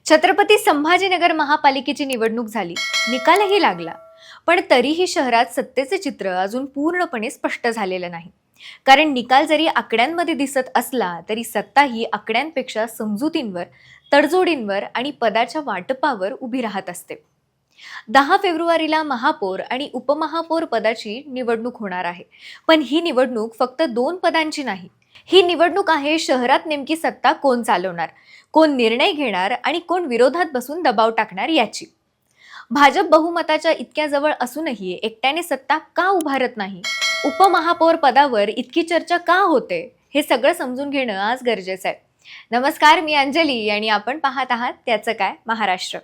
छत्रपती संभाजीनगर महापालिकेची निवडणूक झाली, निकालही लागला. पण तरीही शहरात सत्तेचे चित्र अजून पूर्णपणे स्पष्ट झालेलं नाही. कारण निकाल जरी आकड्यांमध्ये दिसत असला तरी सत्ता ही आकड्यांपेक्षा समजुतींवर, तडजोडींवर आणि पदाच्या वाटपावर उभी राहत असते. 10 फेब्रुवारीला महापौर आणि उपमहापौर पदाची निवडणूक होणार आहे. पण ही निवडणूक फक्त 2 पदांची नाही. ही निवडणूक आहे शहरात नेमकी सत्ता कोण चालवणार, कोण निर्णय घेणार आणि कोण विरोधात बसून दबाव टाकणार याची. भाजप बहुमताच्या इतक्या जवळ असूनही एकट्याने सत्ता का उभारत नाही? उपमहापौर पदावर इतकी चर्चा का होते? हे सगळं समजून घेणं आज गरजेचं आहे. नमस्कार, मी अंजली आणि आपण पाहत आहात त्याचं काय महाराष्ट्र.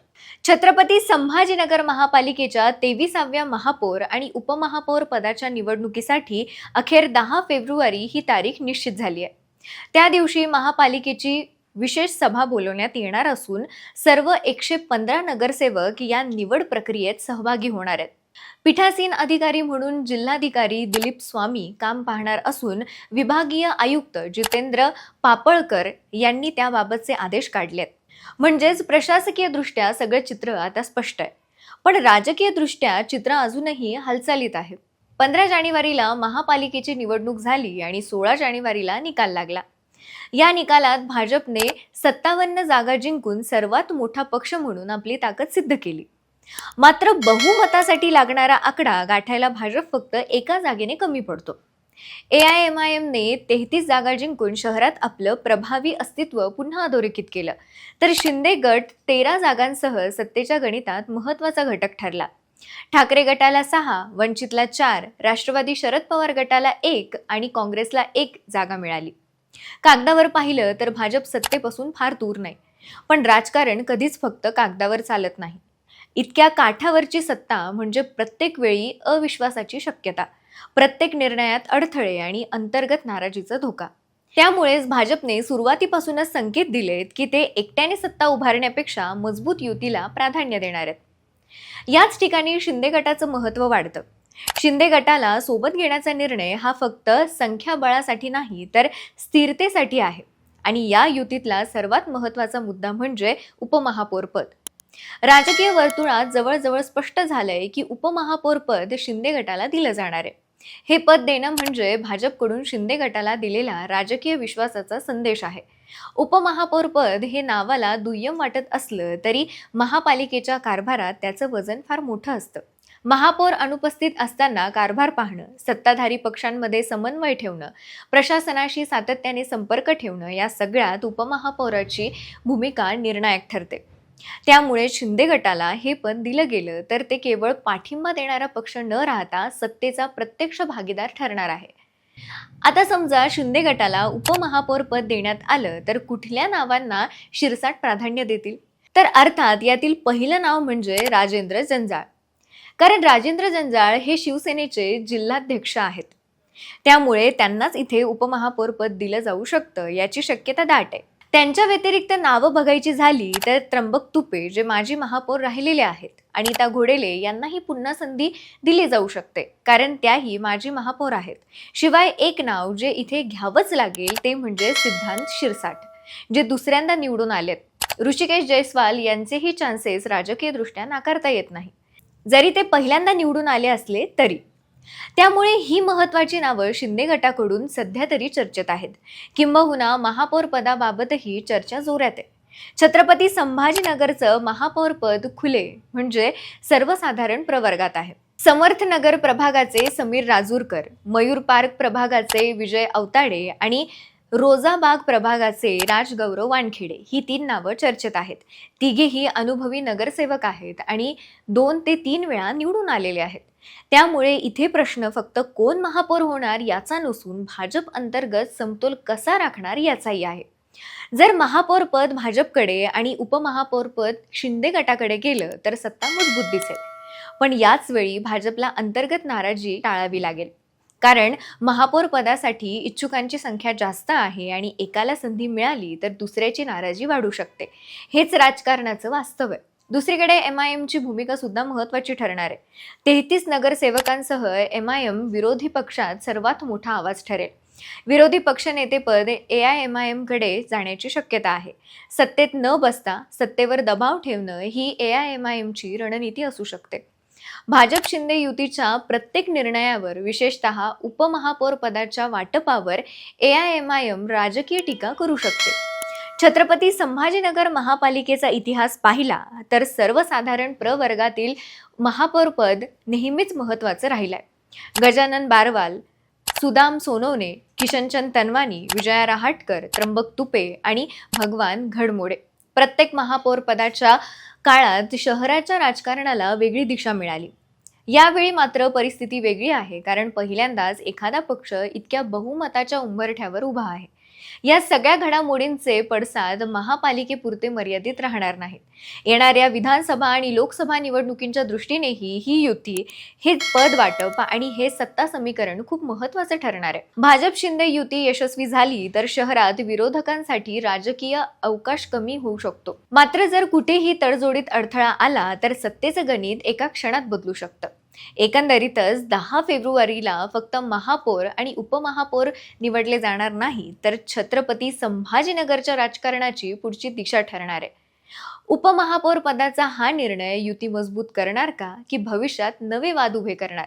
छत्रपती संभाजीनगर महापालिकेच्या 23व्या महापौर आणि उपमहापौर पदाच्या निवडणुकीसाठी अखेर 10 फेब्रुवारी ही तारीख निश्चित झाली आहे. त्या दिवशी महापालिकेची विशेष सभा बोलवण्यात येणार असून सर्व 115 नगरसेवक या निवड प्रक्रियेत सहभागी होणार आहेत. पीठासीन अधिकारी म्हणून जिल्हाधिकारी दिलीप स्वामी काम पाहणार असून विभागीय आयुक्त जितेंद्र पापळकर यांनी त्याबाबतचे आदेश काढलेत. म्हणजेच प्रशासकीय दृष्ट्या सगळे चित्र आता स्पष्ट आहे. पण राजकीय दृष्ट्या चित्र अजूनही हालचालीत आहे. 15 जानेवारीला महापालिकेची निवडणूक झाली आणि 16 जानेवारीला निकाल लागला. या निकालात भाजपने 57 जागा जिंकून सर्वात मोठा पक्ष म्हणून आपली ताकद सिद्ध केली. मात्र बहुमतासाठी लागणारा आकडा गाठायला भाजप फक्त एका जागेने कमी पडतो. AIMIMने 33 जागा जिंकून शहरात आपलं प्रभावी अस्तित्व पुन्हा अधोरेखित केलं, तर शिंदे गट 13 जागांसह सत्तेच्या गणितात महत्त्वाचा घटक ठरला. ठाकरे गटाला 6, वंचितला 4, राष्ट्रवादी शरद पवार गटाला 1 आणि काँग्रेसला 1 जागा मिळाली. कागदावर पाहिलं तर भाजप सत्तेपासून फार दूर नाही, पण राजकारण कधीच फक्त कागदावर चालत नाही. इतक्या काठावरची सत्ता म्हणजे प्रत्येक वेळी अविश्वासाची शक्यता, प्रत्येक निर्णयात अडथळे आणि अंतर्गत नाराजीचा धोका. त्यामुळेच भाजपने सुरुवातीपासूनच संकेत दिलेत की ते एकट्याने सत्ता उभारण्यापेक्षा मजबूत युतीला प्राधान्य देणार आहेत. याच ठिकाणी शिंदे गटाचं महत्त्व वाढतं. शिंदे गटाला सोबत घेण्याचा निर्णय हा फक्त संख्याबळासाठी नाही तर स्थिरतेसाठी आहे. आणि या युतीतला सर्वात महत्त्वाचा मुद्दा म्हणजे उपमहापौर पद. राजकीय वर्तुळात जवळजवळ स्पष्ट झालंय की उपमहापौर पद शिंदे गटाला दिलं जाणार आहे. हे पद देणं म्हणजे भाजपकडून शिंदे गटाला दिलेला राजकीय विश्वासाचा संदेश आहे. उपमहापौर पद हे नावाला दुय्यम वाटत असलं तरी महापालिकेच्या कारभारात त्याचं वजन फार मोठं असतं. महापौर अनुपस्थित असताना कारभार पाहणं, सत्ताधारी पक्षांमध्ये समन्वय ठेवणं, प्रशासनाशी सातत्याने संपर्क ठेवणं या सगळ्यात उपमहापौराची भूमिका निर्णायक ठरते. त्यामुळे शिंदे गटाला हे पद दिलं गेलं तर ते केवळ पाठिंबा देणारा पक्ष न राहता सत्तेचा प्रत्यक्ष भागीदार ठरणार आहे. आता समजा शिंदे गटाला उपमहापौर पद देण्यात आलं तर कुठल्या नावांना शिरसाट प्राधान्य देतील? तर अर्थात यातील पहिलं नाव म्हणजे राजेंद्र जंजाळ. कारण राजेंद्र जंजाळ हे शिवसेनेचे जिल्हाध्यक्ष आहेत. त्यामुळे त्यांनाच इथे उपमहापौर पद दिलं जाऊ शकतं याची शक्यता दाट आहे. त्यांच्या व्यतिरिक्त नावं बघायची झाली तर त्र्यंबक तुपे जे माजी महापौर राहिलेले आहेत, अनिता घोडेले यांनाही पुन्हा संधी दिली जाऊ शकते कारण त्याही माजी महापौर आहेत. शिवाय एक नाव जे इथे घ्यावंच लागेल ते म्हणजे सिद्धांत शिरसाट, जे दुसऱ्यांदा निवडून आलेत. ऋषिकेश जयस्वाल यांचेही चान्सेस राजकीय दृष्ट्या नाकारता येत नाही, जरी ते पहिल्यांदा निवडून आले असले तरी. त्यामुळे ही महत्त्वाची नावं शिंदे गटाकडून सध्या तरी चर्चेत आहेत. किंबहुना महापौर पदाबाबतही चर्चा जोरात आहे. छत्रपती संभाजीनगरचं महापौर पद खुले म्हणजे सर्वसाधारण प्रवर्गात आहे. समर्थनगर प्रभागाचे समीर राजूरकर, मयूर पार्क प्रभागाचे विजय अवताडे आणि रोजाबाग प्रभागाचे राजगौरव वानखेडे ही 3 नावं चर्चेत आहेत. तिघेही अनुभवी नगरसेवक आहेत आणि 2 ते 3 वेळा निवडून आलेले आहेत. त्यामुळे इथे प्रश्न फक्त कोण महापौर होणार याचा नसून भाजप अंतर्गत समतोल कसा राखणार याचाही आहे. जर महापौर पद भाजपकडे आणि उपमहापौर पद शिंदे गटाकडे गेलं तर सत्ता मजबूत दिसेल. पण याच वेळी भाजपला अंतर्गत नाराजी टाळावी लागेल. कारण महापौर पदासाठी इच्छुकांची संख्या जास्त आहे आणि एकाला संधी मिळाली तर दुसऱ्याची नाराजी वाढू शकते. हेच राजकारणाचं वास्तव आहे. दुसरीकडे MIMची भूमिका सुद्धा महत्त्वाची ठरणार आहे. 33 नगरसेवकांसह MIM विरोधी पक्षात सर्वात मोठा आवाज ठरेल. विरोधी पक्षनेतेपद AIMIM कडे जाण्याची शक्यता आहे. सत्तेत न बसता सत्तेवर दबाव ठेवणं ही AIMIM ची रणनीती असू शकते. भाजप शिंदे युतीच्या प्रत्येक निर्णयावर, विशेषतः उपमहापौर पदाच्या वाटपावर AIMIM राजकीय टीका करू शकते. छत्रपती संभाजीनगर महापालिकेचा इतिहास पाहिला तर सर्वसाधारण प्रवर्गातील महापौरपद नेहमीच महत्त्वाचं राहिलंय. गजानन बारवाल, सुदाम सोनवणे, किशनचंद तनवानी, विजया रहाटकर, त्र्यंबक तुपे आणि भगवान घडमोडे. प्रत्येक महापौर पदाच्या काळात शहराच्या राजकारणाला वेगळी दिशा मिळाली. यावेळी मात्र परिस्थिती वेगळी आहे, कारण पहिल्यांदाच एखादा पक्ष इतक्या बहुमताच्या उंबरठ्यावर उभा आहे. या सगळ्या घडामोडींचे पडसाद महापालिकेपुरते मर्यादित राहणार नाहीत. येणाऱ्या विधानसभा आणि लोकसभा निवडणुकींच्या दृष्टीनेही ही युती, हे पद वाटप आणि हे सत्ता समीकरण खूप महत्त्वाचं ठरणार आहे. भाजप शिंदे युती यशस्वी झाली तर शहरात विरोधकांसाठी राजकीय अवकाश कमी होऊ शकतो. मात्र जर कुठेही तडजोडीत अडथळा आला तर सत्तेचं गणित एका क्षणात बदलू शकतं. एकंदरीतच 10 फेब्रुवारीला फक्त महापौर आणि उपमहापौर निवडले जाणार नाही, तर छत्रपती संभाजीनगरच्या राजकारणाची पुढची दिशा ठरणार आहे. उपमहापौर पदाचा हा निर्णय युती मजबूत करणार का, की भविष्यात नवे वाद उभे करणार?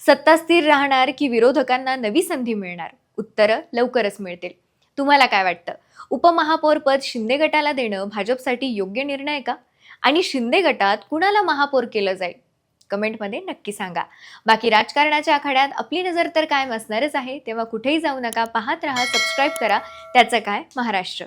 सत्ता स्थिर राहणार की विरोधकांना नवी संधी मिळणार? उत्तरं लवकरच मिळतील. तुम्हाला काय वाटतं? उपमहापौर पद शिंदे गटाला देणं भाजपसाठी योग्य निर्णय का? आणि शिंदे गटात कुणाला महापौर केलं जाईल? कमेंटमध्ये नक्की सांगा. बाकी राजकारणाच्या आखाड्यात आपली नजर तर कायम असणारच आहे, तेव्हा कुठेही जाऊ नका. पाहत रहा, सबस्क्राईब करा. त्याचं काय महाराष्ट्र.